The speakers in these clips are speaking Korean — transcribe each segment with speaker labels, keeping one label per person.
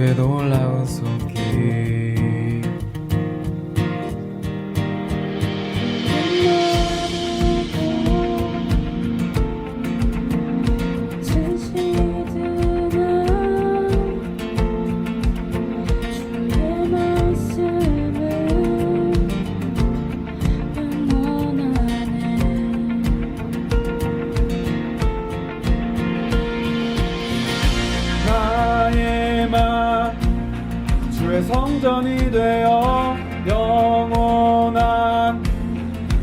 Speaker 1: 주의 놀라운 손길 주의 성전이 되어 영원한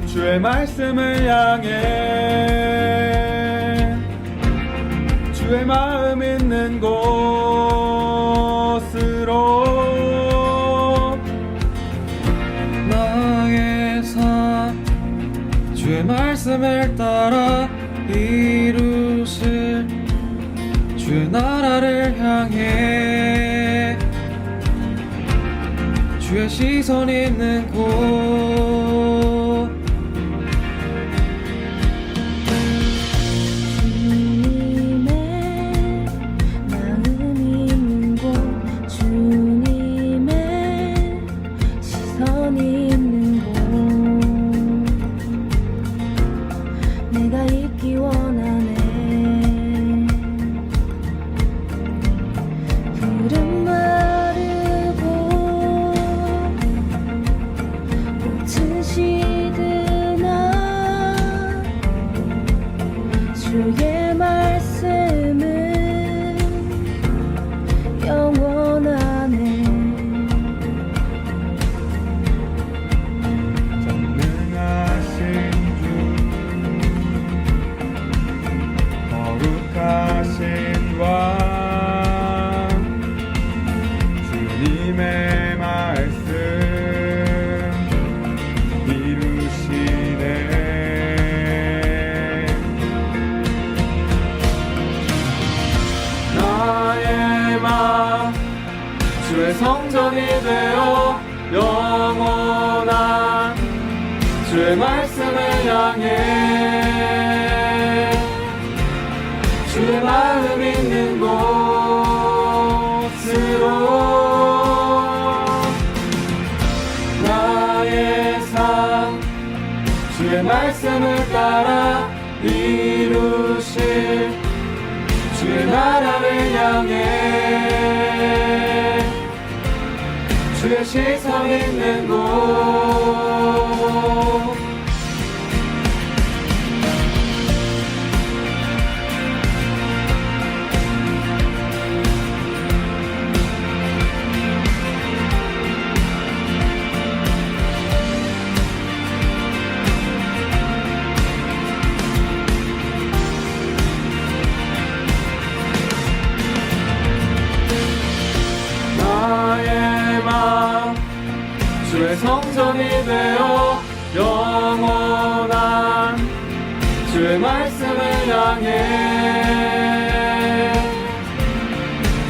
Speaker 1: 주의 말씀을 향해 주의 마음 있는 곳으로 나의 삶 주의 말씀을 따라 이루실 주의 나라를 향해 주의 시선 있는 곳
Speaker 2: 주님의 마음 있는 곳 주님의 시선 있는 곳 내가 있기 원하네 푸른 주의 말씀은 영원하네
Speaker 1: 전능하신 주 거룩하신 왕 주님의 말씀 이루시네 주의 성전이 되어 영원한 주의 말씀을 향해 주의 마음 있는 곳으로 나의 삶 주의 말씀을 따라 이루실 주의 나라를 향해 주의 시선 있는 곳 나의 맘 주의 성전이 되어 영원한 주의 말씀을 향해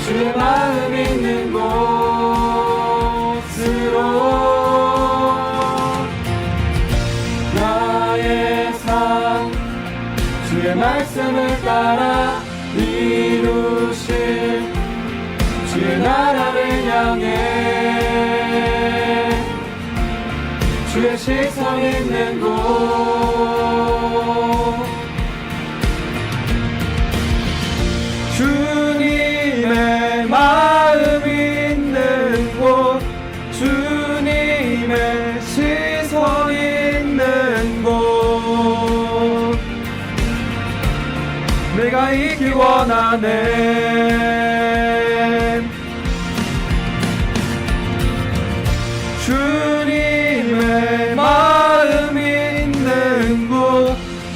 Speaker 1: 주의 마음 있는 곳으로 나의 삶 주의 말씀을 따라 이루실 주의 나라를 향해 주의 시선 있는 곳 주님의 마음 있는 곳 주님의 시선 있는 곳 내가 있기 원하네 주님의 마음 있는 곳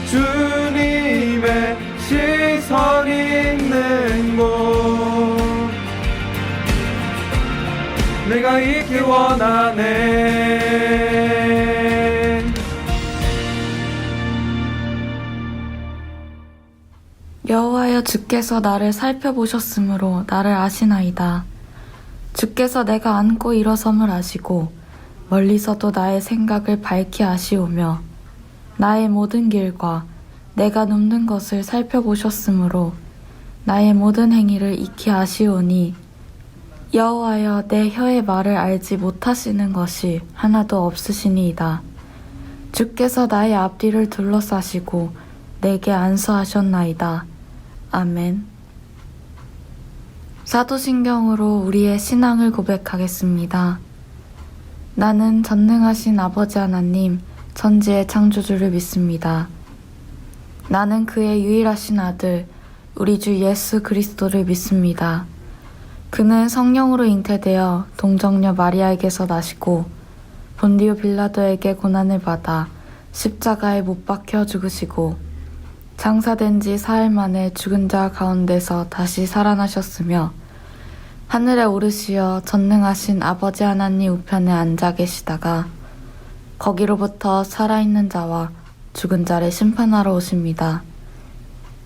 Speaker 1: 주님의 시선 있는 곳 내가 있기 원하네
Speaker 3: 여호와여 주께서 나를 살펴보셨으므로 나를 아시나이다. 주께서 내가 앉고 일어섬을 아시고 멀리서도 나의 생각을 밝히 아시오며 나의 모든 길과 내가 눕는 것을 살펴보셨으므로 나의 모든 행위를 익히 아시오니 여호와여, 내 혀의 말을 알지 못하시는 것이 하나도 없으시니이다. 주께서 나의 앞뒤를 둘러싸시고 내게 안수하셨나이다. 아멘. 사도신경으로 우리의 신앙을 고백하겠습니다. 나는 전능하신 아버지 하나님, 천지의 창조주를 믿습니다. 나는 그의 유일하신 아들, 우리 주 예수 그리스도를 믿습니다. 그는 성령으로 잉태되어 동정녀 마리아에게서 나시고 본디오 빌라도에게 고난을 받아 십자가에 못 박혀 죽으시고 장사된 지 사흘 만에 죽은 자 가운데서 다시 살아나셨으며 하늘에 오르시어 전능하신 아버지 하나님 우편에 앉아 계시다가 거기로부터 살아있는 자와 죽은 자를 심판하러 오십니다.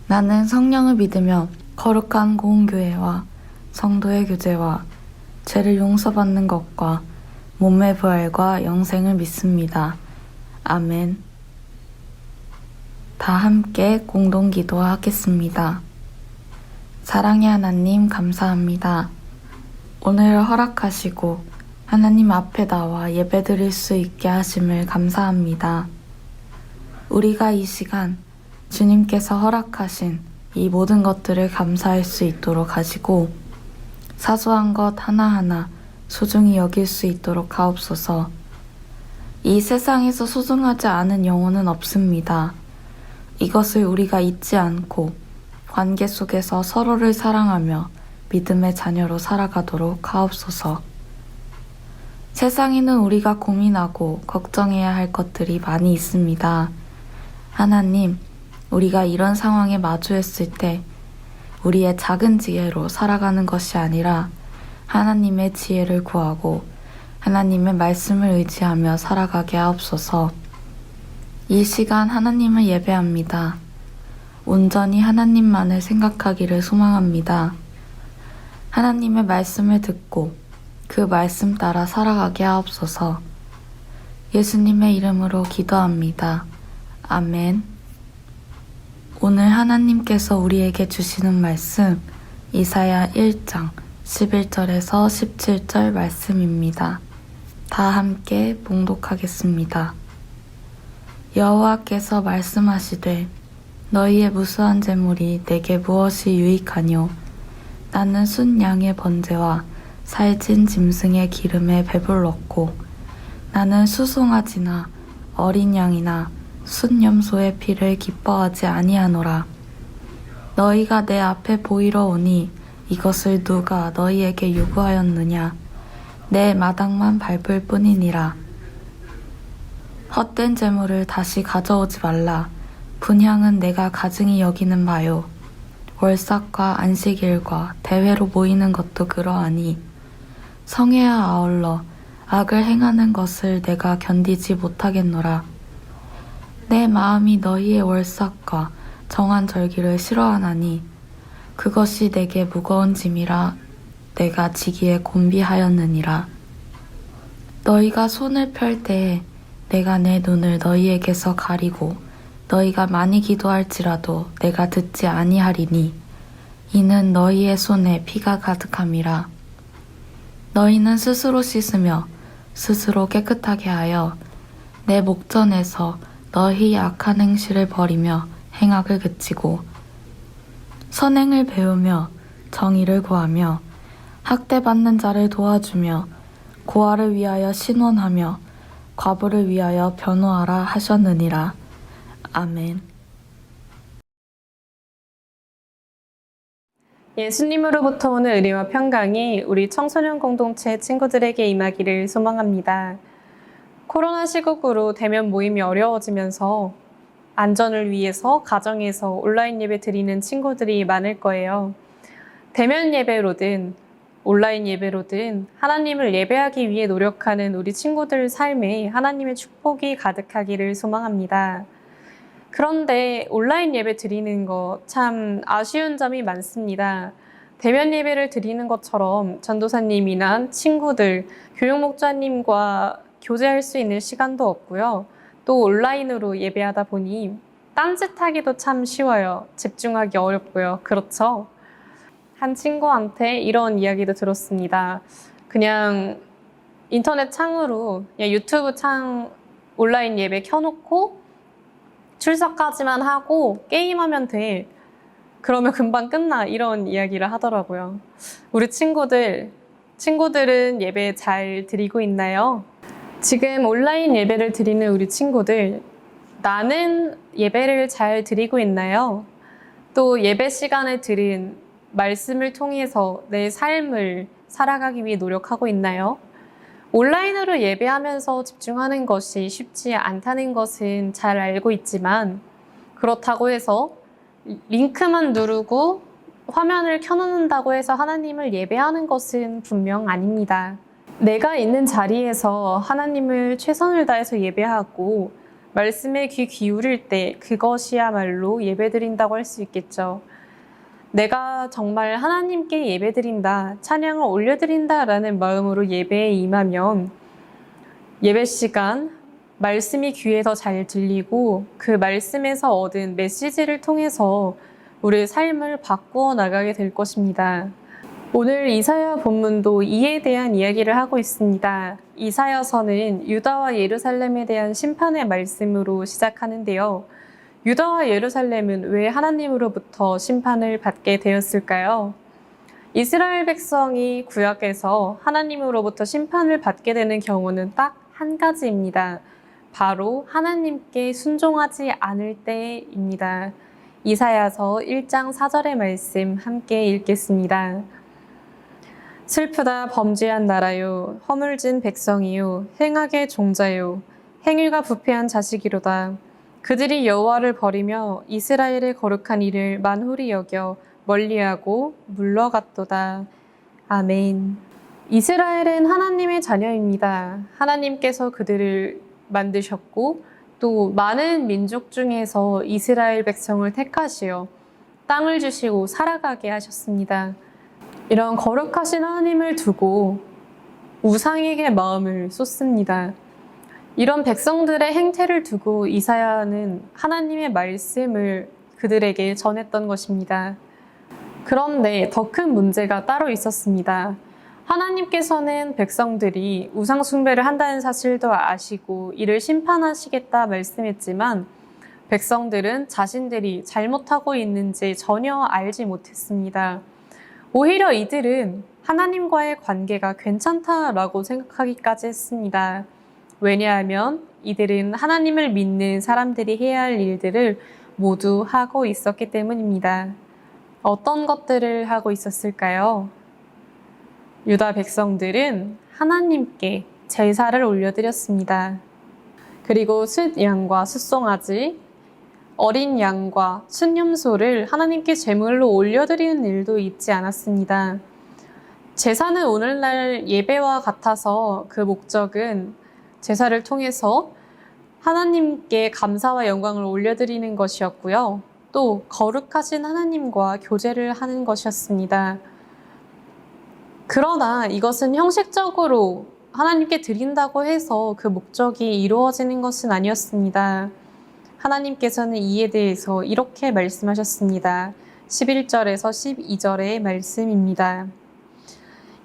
Speaker 3: 나는 성령을 믿으며 거룩한 공교회와 성도의 교제와 죄를 용서받는 것과 몸의 부활과 영생을 믿습니다. 아멘. 다 함께 공동 기도하겠습니다. 사랑의 하나님 감사합니다. 오늘 허락하시고 하나님 앞에 나와 예배드릴 수 있게 하심을 감사합니다. 우리가 이 시간 주님께서 허락하신 이 모든 것들을 감사할 수 있도록 하시고 사소한 것 하나하나 소중히 여길 수 있도록 하옵소서. 이 세상에서 소중하지 않은 영혼은 없습니다. 이것을 우리가 잊지 않고 관계 속에서 서로를 사랑하며 믿음의 자녀로 살아가도록 하옵소서. 세상에는 우리가 고민하고 걱정해야 할 것들이 많이 있습니다. 하나님, 우리가 이런 상황에 마주했을 때 우리의 작은 지혜로 살아가는 것이 아니라 하나님의 지혜를 구하고 하나님의 말씀을 의지하며 살아가게 하옵소서. 이 시간 하나님을 예배합니다. 온전히 하나님만을 생각하기를 소망합니다. 하나님의 말씀을 듣고 그 말씀 따라 살아가게 하옵소서. 예수님의 이름으로 기도합니다. 아멘. 오늘 하나님께서 우리에게 주시는 말씀 이사야 1장 11절에서 17절 말씀입니다. 다 함께 봉독하겠습니다. 여호와께서 말씀하시되 너희의 무수한 재물이 내게 무엇이 유익하뇨. 나는 순 양의 번제와 살찐 짐승의 기름에 배불렀고 나는 수송아지나 어린 양이나 순 염소의 피를 기뻐하지 아니하노라. 너희가 내 앞에 보이러 오니 이것을 누가 너희에게 요구하였느냐. 내 마당만 밟을 뿐이니라. 헛된 재물을 다시 가져오지 말라. 분향은 내가 가증히 여기는 바요. 월삭과 안식일과 대회로 모이는 것도 그러하니 성회와 아울러 악을 행하는 것을 내가 견디지 못하겠노라. 내 마음이 너희의 월삭과 정한 절기를 싫어하나니 그것이 내게 무거운 짐이라 내가 지기에 곤비하였느니라. 너희가 손을 펼 때에 내가 내 눈을 너희에게서 가리고 너희가 많이 기도할지라도 내가 듣지 아니하리니 이는 너희의 손에 피가 가득함이라. 너희는 스스로 씻으며 스스로 깨끗하게 하여 내 목전에서 너희 악한 행실을 버리며 행악을 그치고 선행을 배우며 정의를 구하며 학대받는 자를 도와주며 고아를 위하여 신원하며 과부를 위하여 변호하라 하셨느니라. 아멘.
Speaker 4: 예수님으로부터 오는 은혜와 평강이 우리 청소년 공동체 친구들에게 임하기를 소망합니다. 코로나 시국으로 대면 모임이 어려워지면서 안전을 위해서 가정에서 온라인 예배 드리는 친구들이 많을 거예요. 대면 예배로든 온라인 예배로든 하나님을 예배하기 위해 노력하는 우리 친구들 삶에 하나님의 축복이 가득하기를 소망합니다. 그런데 온라인 예배 드리는 거 참 아쉬운 점이 많습니다. 대면 예배를 드리는 것처럼 전도사님이나 친구들, 교육목자님과 교제할 수 있는 시간도 없고요. 또 온라인으로 예배하다 보니 딴짓하기도 참 쉬워요. 집중하기 어렵고요. 그렇죠? 한 친구한테 이런 이야기도 들었습니다. 그냥 인터넷 창으로 그냥 유튜브 창 온라인 예배 켜놓고 출석까지만 하고 게임하면 돼. 그러면 금방 끝나. 이런 이야기를 하더라고요. 우리 친구들은 예배 잘 드리고 있나요? 지금 온라인 예배를 드리는 우리 친구들, 나는 예배를 잘 드리고 있나요? 또 예배 시간에 들은 말씀을 통해서 내 삶을 살아가기 위해 노력하고 있나요? 온라인으로 예배하면서 집중하는 것이 쉽지 않다는 것은 잘 알고 있지만, 그렇다고 해서 링크만 누르고 화면을 켜놓는다고 해서 하나님을 예배하는 것은 분명 아닙니다. 내가 있는 자리에서 하나님을 최선을 다해서 예배하고 말씀에 귀 기울일 때 그것이야말로 예배드린다고 할 수 있겠죠. 내가 정말 하나님께 예배드린다, 찬양을 올려드린다라는 마음으로 예배에 임하면 예배 시간, 말씀이 귀에 더 잘 들리고 그 말씀에서 얻은 메시지를 통해서 우리의 삶을 바꾸어 나가게 될 것입니다. 오늘 이사야 본문도 이에 대한 이야기를 하고 있습니다. 이사야서는 유다와 예루살렘에 대한 심판의 말씀으로 시작하는데요. 유다와 예루살렘은 왜 하나님으로부터 심판을 받게 되었을까요? 이스라엘 백성이 구약에서 하나님으로부터 심판을 받게 되는 경우는 딱 한 가지입니다. 바로 하나님께 순종하지 않을 때입니다. 이사야서 1장 4절의 말씀 함께 읽겠습니다. 슬프다 범죄한 나라요, 허물진 백성이요, 행악의 종자요, 행위가 부패한 자식이로다. 그들이 여호와를 버리며 이스라엘의 거룩한 일을 만홀히 여겨 멀리하고 물러갔도다. 아멘. 이스라엘은 하나님의 자녀입니다. 하나님께서 그들을 만드셨고 또 많은 민족 중에서 이스라엘 백성을 택하시어 땅을 주시고 살아가게 하셨습니다. 이런 거룩하신 하나님을 두고 우상에게 마음을 쏟습니다. 이런 백성들의 행태를 두고 이사야는 하나님의 말씀을 그들에게 전했던 것입니다. 그런데 더 큰 문제가 따로 있었습니다. 하나님께서는 백성들이 우상 숭배를 한다는 사실도 아시고 이를 심판하시겠다 말씀했지만 백성들은 자신들이 잘못하고 있는지 전혀 알지 못했습니다. 오히려 이들은 하나님과의 관계가 괜찮다라고 생각하기까지 했습니다. 왜냐하면 이들은 하나님을 믿는 사람들이 해야 할 일들을 모두 하고 있었기 때문입니다. 어떤 것들을 하고 있었을까요? 유다 백성들은 하나님께 제사를 올려드렸습니다. 그리고 숫양과 숫송아지, 어린 양과 순념소를 하나님께 제물로 올려드리는 일도 잊지 않았습니다. 제사는 오늘날 예배와 같아서 그 목적은 제사를 통해서 하나님께 감사와 영광을 올려드리는 것이었고요. 또 거룩하신 하나님과 교제를 하는 것이었습니다. 그러나 이것은 형식적으로 하나님께 드린다고 해서 그 목적이 이루어지는 것은 아니었습니다. 하나님께서는 이에 대해서 이렇게 말씀하셨습니다. 11절에서 12절의 말씀입니다.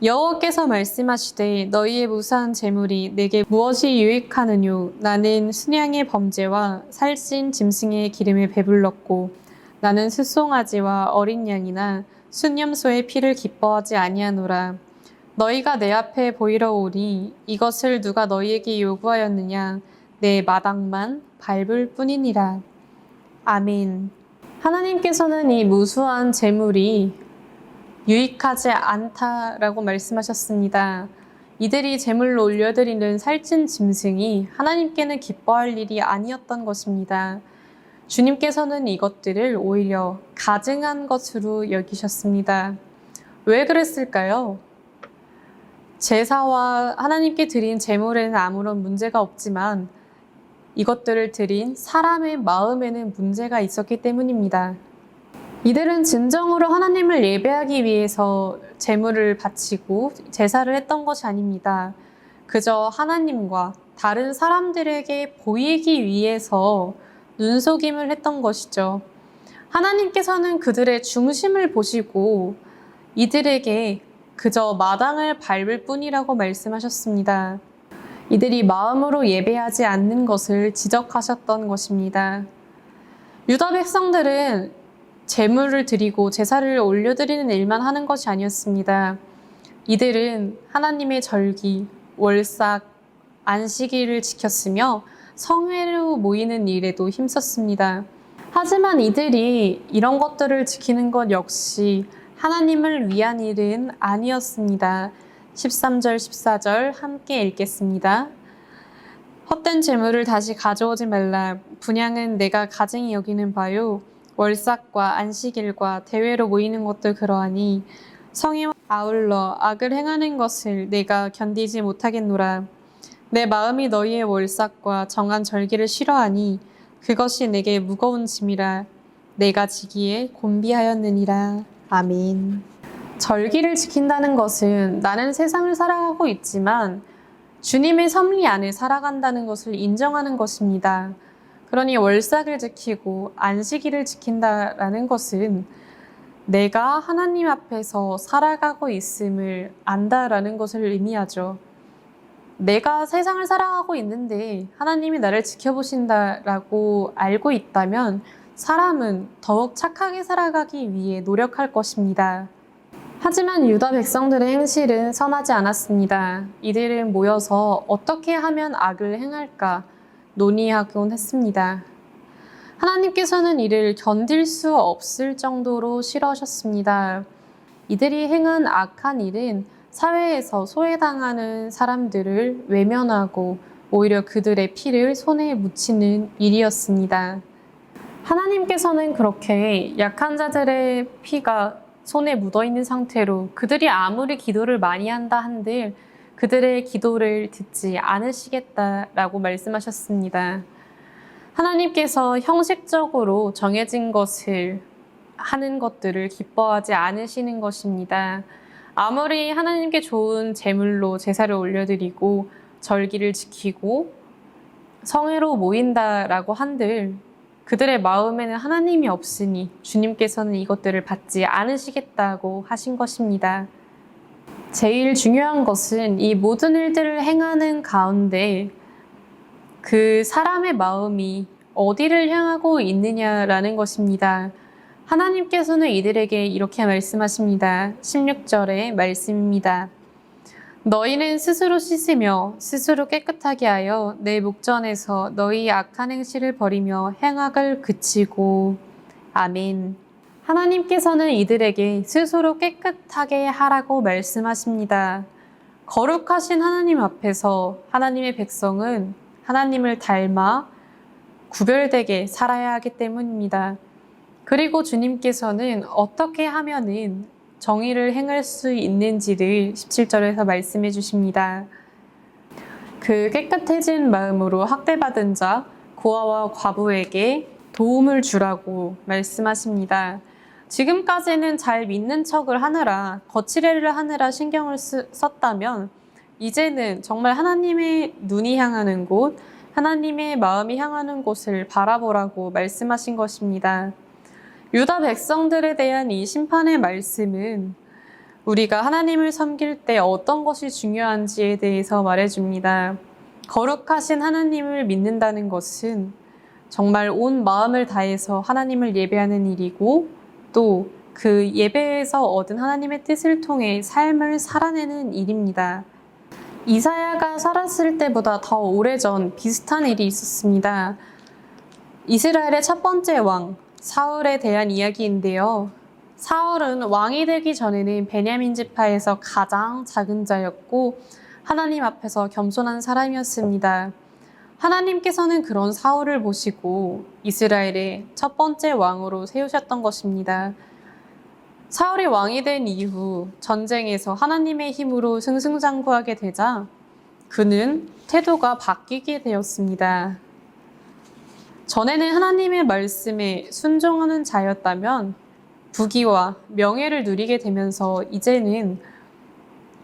Speaker 4: 여호와께서 말씀하시되 너희의 무사한 재물이 내게 무엇이 유익하느뇨? 나는 순양의 범죄와 살찐 짐승의 기름에 배불렀고 나는 숫송아지와 어린 양이나 순념소의 피를 기뻐하지 아니하노라. 너희가 내 앞에 보이러 오니 이것을 누가 너희에게 요구하였느냐? 내 마당만 밟을 뿐이니라. 아멘. 하나님께서는 이 무수한 재물이 유익하지 않다라고 말씀하셨습니다. 이들이 제물로 올려드리는 살찐 짐승이 하나님께는 기뻐할 일이 아니었던 것입니다. 주님께서는 이것들을 오히려 가증한 것으로 여기셨습니다. 왜 그랬을까요? 제사와 하나님께 드린 제물에는 아무런 문제가 없지만 이것들을 드린 사람의 마음에는 문제가 있었기 때문입니다. 이들은 진정으로 하나님을 예배하기 위해서 제물을 바치고 제사를 했던 것이 아닙니다. 그저 하나님과 다른 사람들에게 보이기 위해서 눈속임을 했던 것이죠. 하나님께서는 그들의 중심을 보시고 이들에게 그저 마당을 밟을 뿐이라고 말씀하셨습니다. 이들이 마음으로 예배하지 않는 것을 지적하셨던 것입니다. 유다 백성들은 제물을 드리고 제사를 올려드리는 일만 하는 것이 아니었습니다. 이들은 하나님의 절기, 월삭, 안식일을 지켰으며 성회로 모이는 일에도 힘썼습니다. 하지만 이들이 이런 것들을 지키는 것 역시 하나님을 위한 일은 아니었습니다. 13절, 14절 함께 읽겠습니다. 헛된 재물을 다시 가져오지 말라. 분향은 내가 가증히 여기는 바요. 월삭과 안식일과 대회로 모이는 것도 그러하니 성에 아울러 악을 행하는 것을 내가 견디지 못하겠노라. 내 마음이 너희의 월삭과 정한 절기를 싫어하니 그것이 내게 무거운 짐이라. 내가 지기에 곤비하였느니라. 아멘. 절기를 지킨다는 것은 나는 세상을 살아가고 있지만 주님의 섭리 안에 살아간다는 것을 인정하는 것입니다. 그러니 월삭을 지키고 안식일을 지킨다라는 것은 내가 하나님 앞에서 살아가고 있음을 안다라는 것을 의미하죠. 내가 세상을 살아가고 있는데 하나님이 나를 지켜보신다라고 알고 있다면 사람은 더욱 착하게 살아가기 위해 노력할 것입니다. 하지만 유다 백성들의 행실은 선하지 않았습니다. 이들은 모여서 어떻게 하면 악을 행할까 논의하곤 했습니다. 하나님께서는 이를 견딜 수 없을 정도로 싫어하셨습니다. 이들이 행한 악한 일은 사회에서 소외당하는 사람들을 외면하고 오히려 그들의 피를 손에 묻히는 일이었습니다. 하나님께서는 그렇게 약한 자들의 피가 손에 묻어있는 상태로 그들이 아무리 기도를 많이 한다 한들 그들의 기도를 듣지 않으시겠다라고 말씀하셨습니다. 하나님께서 형식적으로 정해진 것을 하는 것들을 기뻐하지 않으시는 것입니다. 아무리 하나님께 좋은 제물로 제사를 올려드리고 절기를 지키고 성회로 모인다라고 한들 그들의 마음에는 하나님이 없으니 주님께서는 이것들을 받지 않으시겠다고 하신 것입니다. 제일 중요한 것은 이 모든 일들을 행하는 가운데 그 사람의 마음이 어디를 향하고 있느냐라는 것입니다. 하나님께서는 이들에게 이렇게 말씀하십니다. 16절의 말씀입니다. 너희는 스스로 씻으며 스스로 깨끗하게 하여 내 목전에서 너희 악한 행실을 버리며 행악을 그치고. 아멘. 하나님께서는 이들에게 스스로 깨끗하게 하라고 말씀하십니다. 거룩하신 하나님 앞에서 하나님의 백성은 하나님을 닮아 구별되게 살아야 하기 때문입니다. 그리고 주님께서는 어떻게 하면은 정의를 행할 수 있는지를 17절에서 말씀해 주십니다. 그 깨끗해진 마음으로 학대받은 자, 고아와 과부에게 도움을 주라고 말씀하십니다. 지금까지는 잘 믿는 척을 하느라, 거칠애를 하느라 신경을 썼다면 이제는 정말 하나님의 눈이 향하는 곳, 하나님의 마음이 향하는 곳을 바라보라고 말씀하신 것입니다. 유다 백성들에 대한 이 심판의 말씀은 우리가 하나님을 섬길 때 어떤 것이 중요한지에 대해서 말해줍니다. 거룩하신 하나님을 믿는다는 것은 정말 온 마음을 다해서 하나님을 예배하는 일이고 또 그 예배에서 얻은 하나님의 뜻을 통해 삶을 살아내는 일입니다. 이사야가 살았을 때보다 더 오래전 비슷한 일이 있었습니다. 이스라엘의 첫 번째 왕 사울에 대한 이야기인데요. 사울은 왕이 되기 전에는 베냐민 지파에서 가장 작은 자였고 하나님 앞에서 겸손한 사람이었습니다. 하나님께서는 그런 사울을 보시고 이스라엘의 첫 번째 왕으로 세우셨던 것입니다. 사울이 왕이 된 이후 전쟁에서 하나님의 힘으로 승승장구하게 되자 그는 태도가 바뀌게 되었습니다. 전에는 하나님의 말씀에 순종하는 자였다면 부귀와 명예를 누리게 되면서 이제는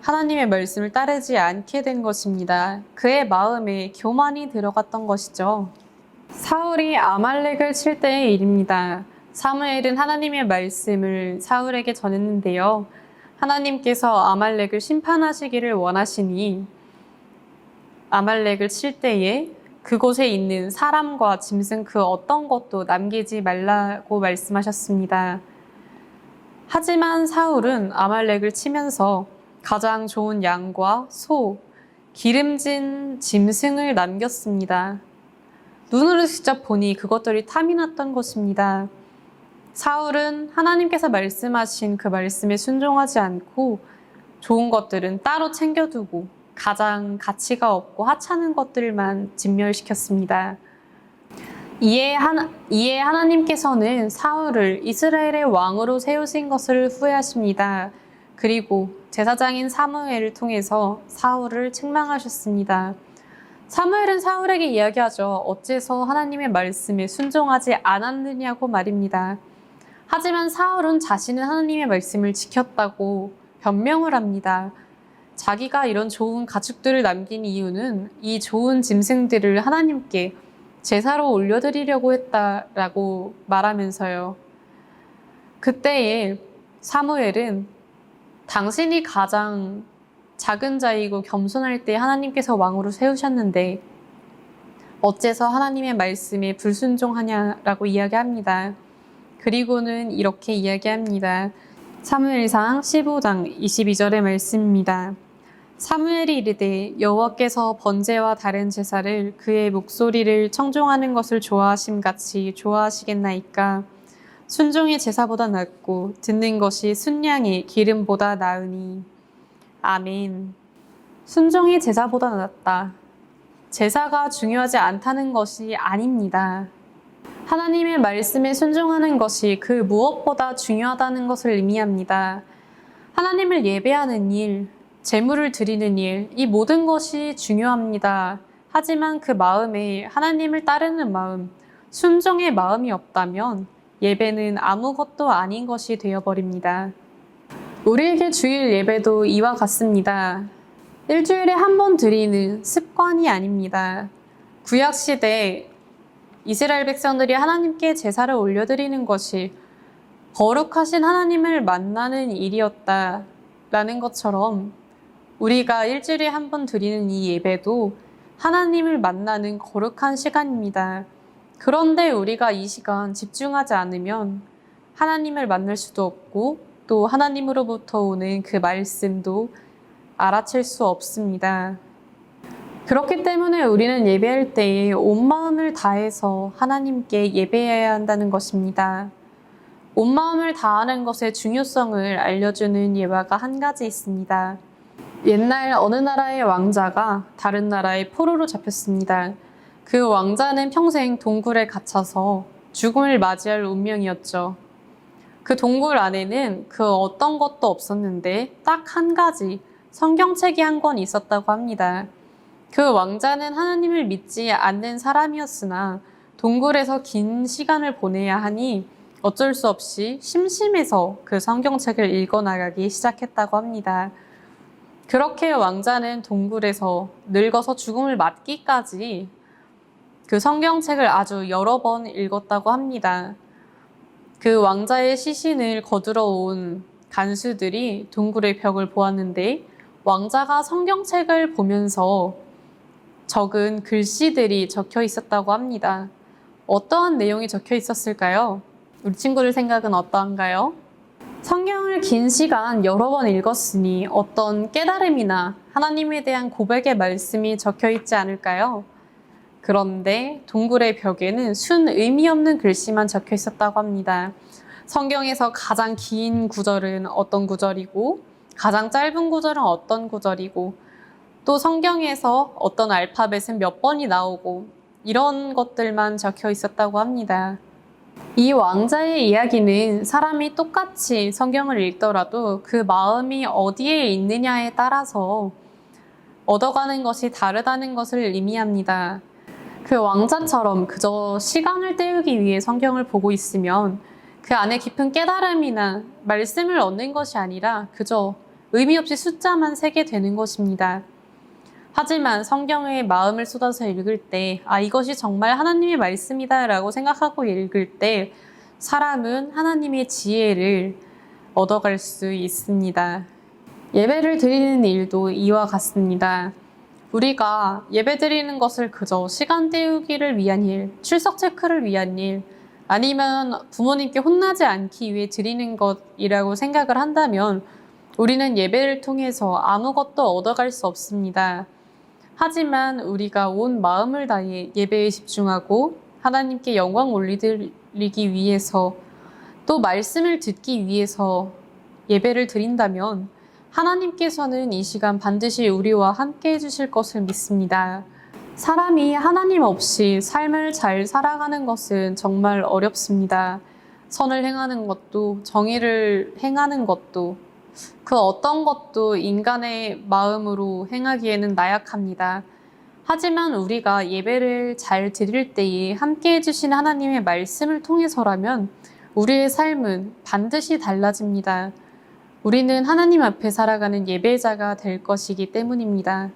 Speaker 4: 하나님의 말씀을 따르지 않게 된 것입니다. 그의 마음에 교만이 들어갔던 것이죠. 사울이 아말렉을 칠 때의 일입니다. 사무엘은 하나님의 말씀을 사울에게 전했는데요. 하나님께서 아말렉을 심판하시기를 원하시니 아말렉을 칠 때에 그곳에 있는 사람과 짐승 그 어떤 것도 남기지 말라고 말씀하셨습니다. 하지만 사울은 아말렉을 치면서 가장 좋은 양과 소, 기름진 짐승을 남겼습니다. 눈으로 직접 보니 그것들이 탐이 났던 것입니다. 사울은 하나님께서 말씀하신 그 말씀에 순종하지 않고 좋은 것들은 따로 챙겨두고 가장 가치가 없고 하찮은 것들만 진멸시켰습니다. 이에 하나님께서는 사울을 이스라엘의 왕으로 세우신 것을 후회하십니다. 그리고 제사장인 사무엘을 통해서 사울을 책망하셨습니다. 사무엘은 사울에게 이야기하죠. 어째서 하나님의 말씀에 순종하지 않았느냐고 말입니다. 하지만 사울은 자신은 하나님의 말씀을 지켰다고 변명을 합니다. 자기가 이런 좋은 가축들을 남긴 이유는 이 좋은 짐승들을 하나님께 제사로 올려드리려고 했다라고 말하면서요. 그때에 사무엘은 당신이 가장 작은 자이고 겸손할 때 하나님께서 왕으로 세우셨는데 어째서 하나님의 말씀에 불순종하냐라고 이야기합니다. 그리고는 이렇게 이야기합니다. 사무엘상 15장 22절의 말씀입니다. 사무엘이 이르되 여호와께서 번제와 다른 제사를 그의 목소리를 청종하는 것을 좋아하심 같이 좋아하시겠나이까. 순종의 제사보다 낫고 듣는 것이 순양의 기름보다 나으니. 아멘. 순종의 제사보다 낫다. 제사가 중요하지 않다는 것이 아닙니다. 하나님의 말씀에 순종하는 것이 그 무엇보다 중요하다는 것을 의미합니다. 하나님을 예배하는 일, 제물을 드리는 일, 이 모든 것이 중요합니다. 하지만 그 마음에 하나님을 따르는 마음, 순종의 마음이 없다면 예배는 아무것도 아닌 것이 되어버립니다. 우리에게 주일 예배도 이와 같습니다. 일주일에 한 번 드리는 습관이 아닙니다. 구약시대 이스라엘 백성들이 하나님께 제사를 올려드리는 것이 거룩하신 하나님을 만나는 일이었다라는 것처럼 우리가 일주일에 한 번 드리는 이 예배도 하나님을 만나는 거룩한 시간입니다. 그런데 우리가 이 시간 집중하지 않으면 하나님을 만날 수도 없고 또 하나님으로부터 오는 그 말씀도 알아챌 수 없습니다. 그렇기 때문에 우리는 예배할 때에 온 마음을 다해서 하나님께 예배해야 한다는 것입니다. 온 마음을 다하는 것의 중요성을 알려주는 예화가 한 가지 있습니다. 옛날 어느 나라의 왕자가 다른 나라의 포로로 잡혔습니다. 그 왕자는 평생 동굴에 갇혀서 죽음을 맞이할 운명이었죠. 그 동굴 안에는 그 어떤 것도 없었는데 딱 한 가지 성경책이 한 권 있었다고 합니다. 그 왕자는 하나님을 믿지 않는 사람이었으나 동굴에서 긴 시간을 보내야 하니 어쩔 수 없이 심심해서 그 성경책을 읽어나가기 시작했다고 합니다. 그렇게 왕자는 동굴에서 늙어서 죽음을 맞기까지 그 성경책을 아주 여러 번 읽었다고 합니다. 그 왕자의 시신을 거두러 온 간수들이 동굴의 벽을 보았는데 왕자가 성경책을 보면서 적은 글씨들이 적혀 있었다고 합니다. 어떠한 내용이 적혀 있었을까요? 우리 친구들 생각은 어떠한가요? 성경을 긴 시간 여러 번 읽었으니 어떤 깨달음이나 하나님에 대한 고백의 말씀이 적혀 있지 않을까요? 그런데 동굴의 벽에는 순 의미 없는 글씨만 적혀 있었다고 합니다. 성경에서 가장 긴 구절은 어떤 구절이고 가장 짧은 구절은 어떤 구절이고 또 성경에서 어떤 알파벳은 몇 번이 나오고 이런 것들만 적혀 있었다고 합니다. 이 왕자의 이야기는 사람이 똑같이 성경을 읽더라도 그 마음이 어디에 있느냐에 따라서 얻어가는 것이 다르다는 것을 의미합니다. 그 왕자처럼 그저 시간을 때우기 위해 성경을 보고 있으면 그 안에 깊은 깨달음이나 말씀을 얻는 것이 아니라 그저 의미 없이 숫자만 세게 되는 것입니다. 하지만 성경에 마음을 쏟아서 읽을 때 이것이 정말 하나님의 말씀이다 라고 생각하고 읽을 때 사람은 하나님의 지혜를 얻어갈 수 있습니다. 예배를 드리는 일도 이와 같습니다. 우리가 예배 드리는 것을 그저 시간 때우기를 위한 일, 출석 체크를 위한 일, 아니면 부모님께 혼나지 않기 위해 드리는 것이라고 생각을 한다면 우리는 예배를 통해서 아무것도 얻어갈 수 없습니다. 하지만 우리가 온 마음을 다해 예배에 집중하고 하나님께 영광 올리기 위해서 또 말씀을 듣기 위해서 예배를 드린다면 하나님께서는 이 시간 반드시 우리와 함께 해주실 것을 믿습니다. 사람이 하나님 없이 삶을 잘 살아가는 것은 정말 어렵습니다. 선을 행하는 것도, 정의를 행하는 것도, 그 어떤 것도 인간의 마음으로 행하기에는 나약합니다. 하지만 우리가 예배를 잘 드릴 때에 함께 해주신 하나님의 말씀을 통해서라면 우리의 삶은 반드시 달라집니다. 우리는 하나님 앞에 살아가는 예배자가 될 것이기 때문입니다.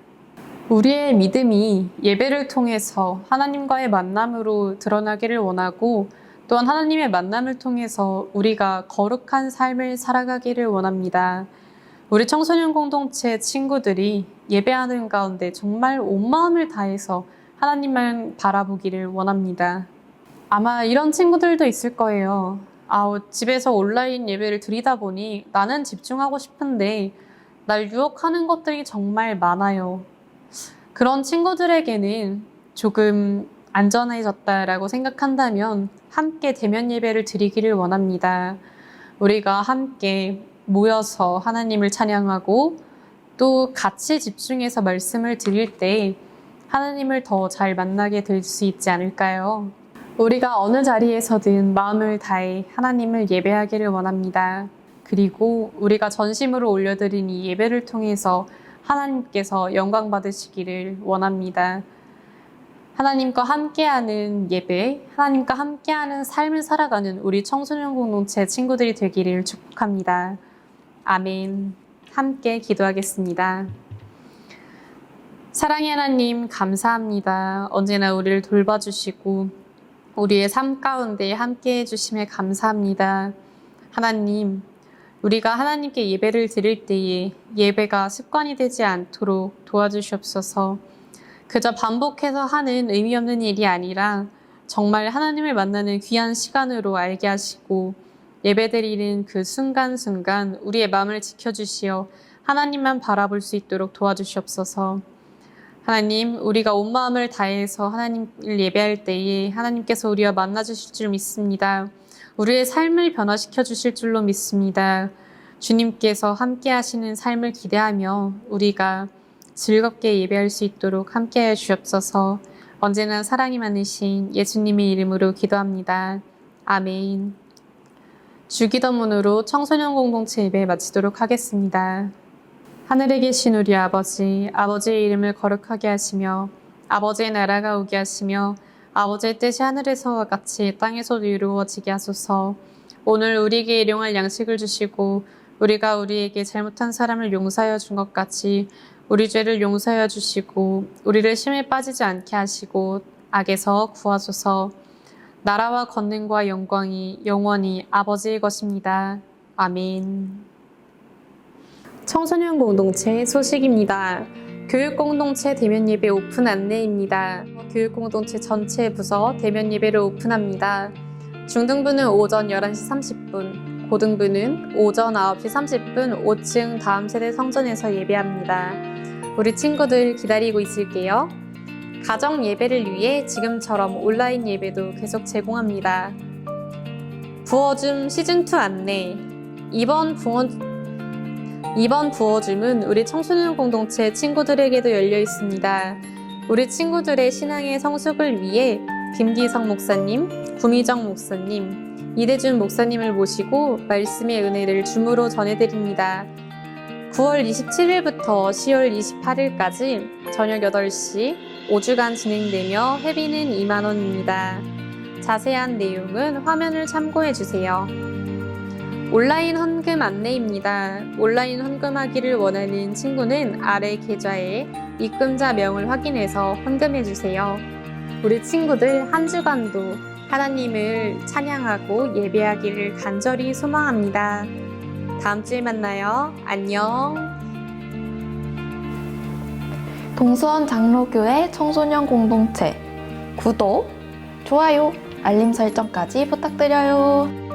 Speaker 4: 우리의 믿음이 예배를 통해서 하나님과의 만남으로 드러나기를 원하고 또한 하나님의 만남을 통해서 우리가 거룩한 삶을 살아가기를 원합니다. 우리 청소년 공동체 친구들이 예배하는 가운데 정말 온 마음을 다해서 하나님만 바라보기를 원합니다. 아마 이런 친구들도 있을 거예요. 집에서 온라인 예배를 드리다 보니 나는 집중하고 싶은데 날 유혹하는 것들이 정말 많아요. 그런 친구들에게는 조금 안전해졌다라고 생각한다면 함께 대면 예배를 드리기를 원합니다. 우리가 함께 모여서 하나님을 찬양하고 또 같이 집중해서 말씀을 드릴 때 하나님을 더 잘 만나게 될 수 있지 않을까요? 우리가 어느 자리에서든 마음을 다해 하나님을 예배하기를 원합니다. 그리고 우리가 전심으로 올려드린 이 예배를 통해서 하나님께서 영광 받으시기를 원합니다. 하나님과 함께하는 예배, 하나님과 함께하는 삶을 살아가는 우리 청소년 공동체 친구들이 되기를 축복합니다. 아멘. 함께 기도하겠습니다. 사랑의 하나님, 감사합니다. 언제나 우리를 돌봐주시고 우리의 삶 가운데 함께 해주심에 감사합니다. 하나님, 우리가 하나님께 예배를 드릴 때에 예배가 습관이 되지 않도록 도와주시옵소서. 그저 반복해서 하는 의미 없는 일이 아니라 정말 하나님을 만나는 귀한 시간으로 알게 하시고 예배드리는 그 순간순간 우리의 마음을 지켜주시어 하나님만 바라볼 수 있도록 도와주시옵소서. 하나님, 우리가 온 마음을 다해서 하나님을 예배할 때에 하나님께서 우리와 만나주실 줄 믿습니다. 우리의 삶을 변화시켜 주실 줄로 믿습니다. 주님께서 함께 하시는 삶을 기대하며 우리가 즐겁게 예배할 수 있도록 함께해 주옵소서. 언제나 사랑이 많으신 예수님의 이름으로 기도합니다. 아멘. 주기도문으로 청소년 공동체 예배 마치도록 하겠습니다. 하늘에 계신 우리 아버지, 아버지의 이름을 거룩하게 하시며 아버지의 나라가 오게 하시며 아버지의 뜻이 하늘에서와 같이 땅에서도 이루어지게 하소서. 오늘 우리에게 일용할 양식을 주시고 우리가 우리에게 잘못한 사람을 용서하여 준 것 같이 우리 죄를 용서하여 주시고 우리를 심에 빠지지 않게 하시고 악에서 구하소서. 나라와 권능과 영광이 영원히 아버지의 것입니다. 아멘. 청소년 공동체 소식입니다. 교육공동체 대면 예배 오픈 안내입니다. 교육공동체 전체 부서 대면 예배를 오픈합니다. 중등부는 오전 11시 30분, 고등부는 오전 9시 30분 5층 다음 세대 성전에서 예배합니다. 우리 친구들 기다리고 있을게요. 가정 예배를 위해 지금처럼 온라인 예배도 계속 제공합니다. 부어줌 시즌2 안내. 이번 부어줌은 우리 청소년 공동체 친구들에게도 열려 있습니다. 우리 친구들의 신앙의 성숙을 위해 김기성 목사님, 구미정 목사님, 이대준 목사님을 모시고 말씀의 은혜를 줌으로 전해드립니다. 9월 27일부터 10월 28일까지 저녁 8시 5주간 진행되며 회비는 2만원입니다. 자세한 내용은 화면을 참고해주세요. 온라인 헌금 안내입니다. 온라인 헌금하기를 원하는 친구는 아래 계좌에 입금자 명을 확인해서 헌금해주세요. 우리 친구들 한 주간도 하나님을 찬양하고 예배하기를 간절히 소망합니다. 다음 주에 만나요. 안녕.
Speaker 3: 동수원 장로교회 청소년 공동체 구독, 좋아요, 알림 설정까지 부탁드려요.